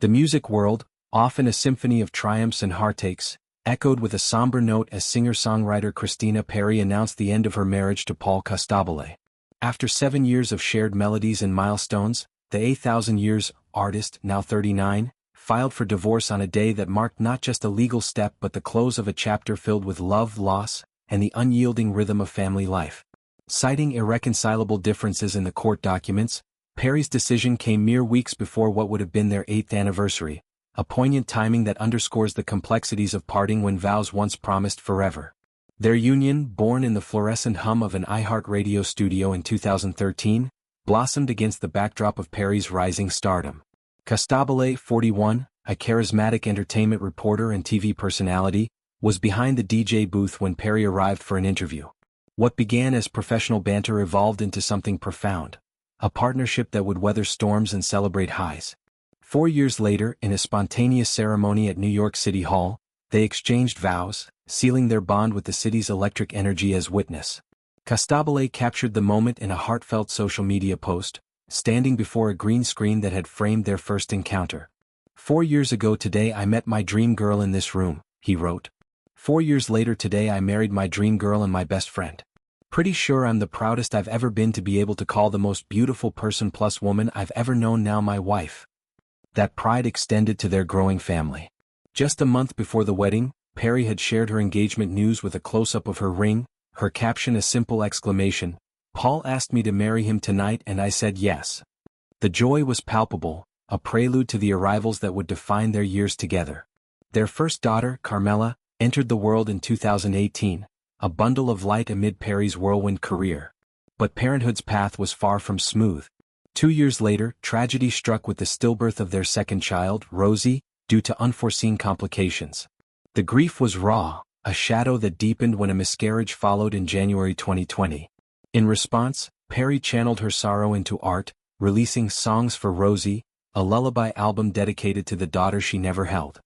The music world, often a symphony of triumphs and heartaches, echoed with a somber note as singer-songwriter Christina Perri announced the end of her marriage to Paul Costabile. After 7 years of shared melodies and milestones, the 8,000 years artist, now 39, filed for divorce on a day that marked not just a legal step but the close of a chapter filled with love, loss, and the unyielding rhythm of family life. Citing irreconcilable differences in the court documents, Perri's decision came mere weeks before what would have been their 8th anniversary, a poignant timing that underscores the complexities of parting when vows once promised forever. Their union, born in the fluorescent hum of an iHeartRadio studio in 2013, blossomed against the backdrop of Perri's rising stardom. Costabile, 41, a charismatic entertainment reporter and TV personality, was behind the DJ booth when Perri arrived for an interview. What began as professional banter evolved into something profound, a partnership that would weather storms and celebrate highs. 4 years later, in a spontaneous ceremony at New York City Hall, they exchanged vows, sealing their bond with the city's electric energy as witness. Costabile captured the moment in a heartfelt social media post, standing before a green screen that had framed their first encounter. 4 years ago today I met my dream girl in this room, he wrote. 4 years later today I married my dream girl and my best friend. Pretty sure I'm the proudest I've ever been to be able to call the most beautiful person plus woman I've ever known now my wife. That pride extended to their growing family. Just a month before the wedding, Perri had shared her engagement news with a close-up of her ring, her caption a simple exclamation, "Paul asked me to marry him tonight and I said yes." The joy was palpable, a prelude to the arrivals that would define their years together. Their first daughter, Carmela, entered the world in 2018, a bundle of light amid Perri's whirlwind career. But parenthood's path was far from smooth. 2 years later, tragedy struck with the stillbirth of their second child, Rosie, due to unforeseen complications. The grief was raw, a shadow that deepened when a miscarriage followed in January 2020. In response, Perri channeled her sorrow into art, releasing Songs for Rosie, a lullaby album dedicated to the daughter she never held.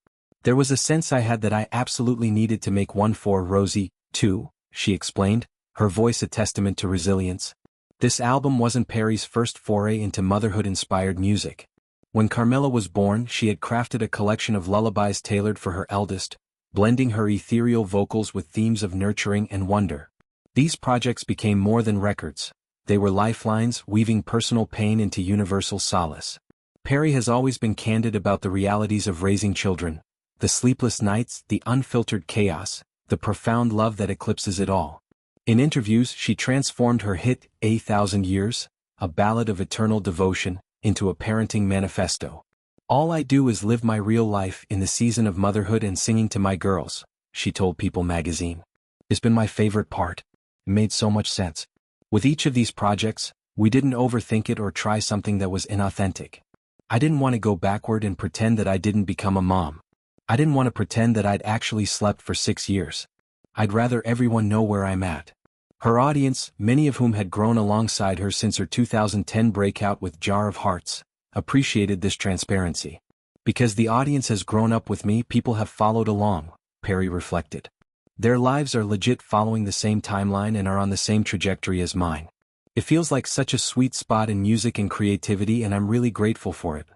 There was a sense I had that I absolutely needed to make one for Rosie, too, she explained, her voice a testament to resilience. This album wasn't Perri's first foray into motherhood-inspired music. When Carmela was born, she had crafted a collection of lullabies tailored for her eldest, blending her ethereal vocals with themes of nurturing and wonder. These projects became more than records. They were lifelines, weaving personal pain into universal solace. Perri has always been candid about the realities of raising children, the sleepless nights, the unfiltered chaos, the profound love that eclipses it all. In interviews, she transformed her hit, 8,000 Years, a ballad of eternal devotion, into a parenting manifesto. "All I do is live my real life in the season of motherhood and singing to my girls," she told People magazine. "It's been my favorite part. It made so much sense. With each of these projects, we didn't overthink it or try something that was inauthentic. I didn't want to go backward and pretend that I didn't become a mom. I didn't want to pretend that I'd actually slept for 6 years. I'd rather everyone know where I'm at." Her audience, many of whom had grown alongside her since her 2010 breakout with Jar of Hearts, appreciated this transparency. "Because the audience has grown up with me, people have followed along," Perri reflected. "Their lives are legit following the same timeline and are on the same trajectory as mine. It feels like such a sweet spot in music and creativity and I'm really grateful for it."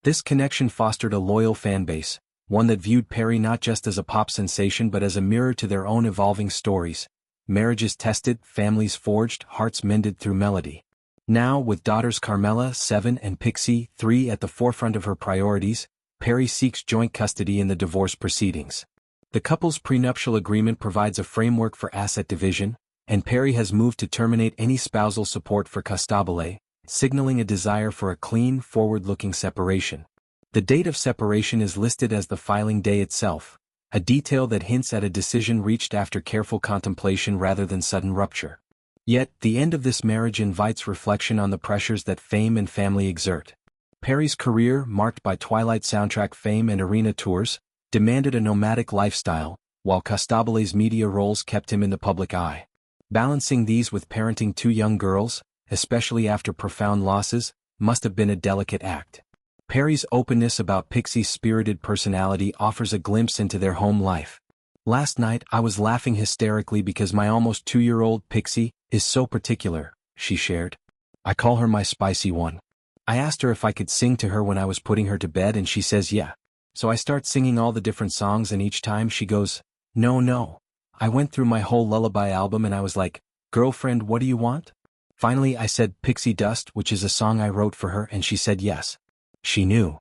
This connection fostered a loyal fan base, one that viewed Perri not just as a pop sensation but as a mirror to their own evolving stories. Marriages tested, families forged, hearts mended through melody. Now, with daughters Carmela, 7, and Pixie, 3 at the forefront of her priorities, Perri seeks joint custody in the divorce proceedings. The couple's prenuptial agreement provides a framework for asset division, and Perri has moved to terminate any spousal support for Costabile, signaling a desire for a clean, forward-looking separation. The date of separation is listed as the filing day itself, a detail that hints at a decision reached after careful contemplation rather than sudden rupture. Yet, the end of this marriage invites reflection on the pressures that fame and family exert. Perri's career, marked by Twilight soundtrack fame and arena tours, demanded a nomadic lifestyle, while Costabile's media roles kept him in the public eye. Balancing these with parenting 2 young girls, especially after profound losses, must have been a delicate act. Perri's openness about Pixie's spirited personality offers a glimpse into their home life. "Last night I was laughing hysterically because my almost 2-year-old Pixie is so particular," she shared. "I call her my spicy one. I asked her if I could sing to her when I was putting her to bed and she says yeah. So I start singing all the different songs and each time she goes, no no. I went through my whole lullaby album and I was like, girlfriend, what do you want? Finally I said Pixie Dust, which is a song I wrote for her, and she said yes. She knew.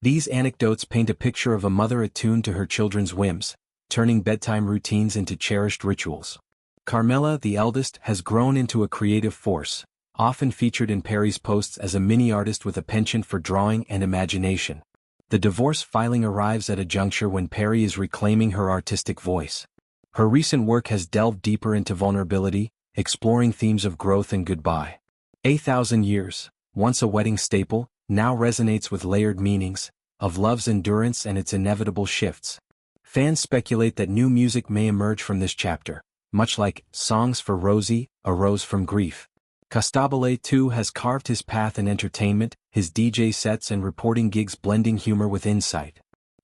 These anecdotes paint a picture of a mother attuned to her children's whims, turning bedtime routines into cherished rituals. Carmela, the eldest, has grown into a creative force, often featured in Perri's posts as a mini-artist with a penchant for drawing and imagination. The divorce filing arrives at a juncture when Perri is reclaiming her artistic voice. Her recent work has delved deeper into vulnerability, exploring themes of growth and goodbye. 8,000 Years, once a wedding staple, now resonates with layered meanings, of love's endurance and its inevitable shifts. Fans speculate that new music may emerge from this chapter, much like Songs for Rosie, A Rose from Grief. Costabile too has carved his path in entertainment, his DJ sets and reporting gigs blending humor with insight.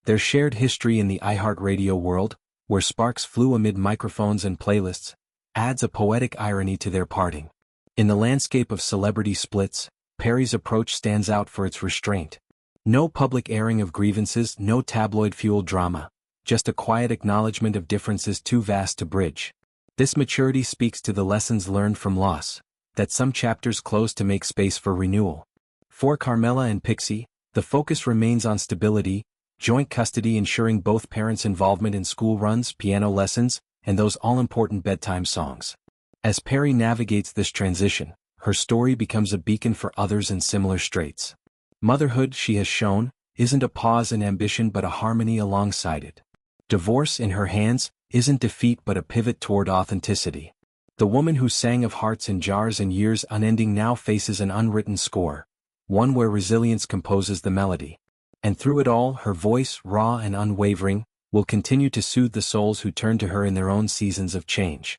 Their shared history in the iHeartRadio world, where sparks flew amid microphones and playlists, adds a poetic irony to their parting. In the landscape of celebrity splits, Perri's approach stands out for its restraint. No public airing of grievances, no tabloid-fueled drama, just a quiet acknowledgement of differences too vast to bridge. This maturity speaks to the lessons learned from loss, that some chapters close to make space for renewal. For Carmela and Pixie, the focus remains on stability, joint custody ensuring both parents' involvement in school runs, piano lessons, and those all-important bedtime songs. As Perri navigates this transition, her story becomes a beacon for others in similar straits. Motherhood, she has shown, isn't a pause in ambition but a harmony alongside it. Divorce, in her hands, isn't defeat but a pivot toward authenticity. The woman who sang of hearts in jars and years unending now faces an unwritten score, one where resilience composes the melody. And through it all, her voice, raw and unwavering, will continue to soothe the souls who turn to her in their own seasons of change.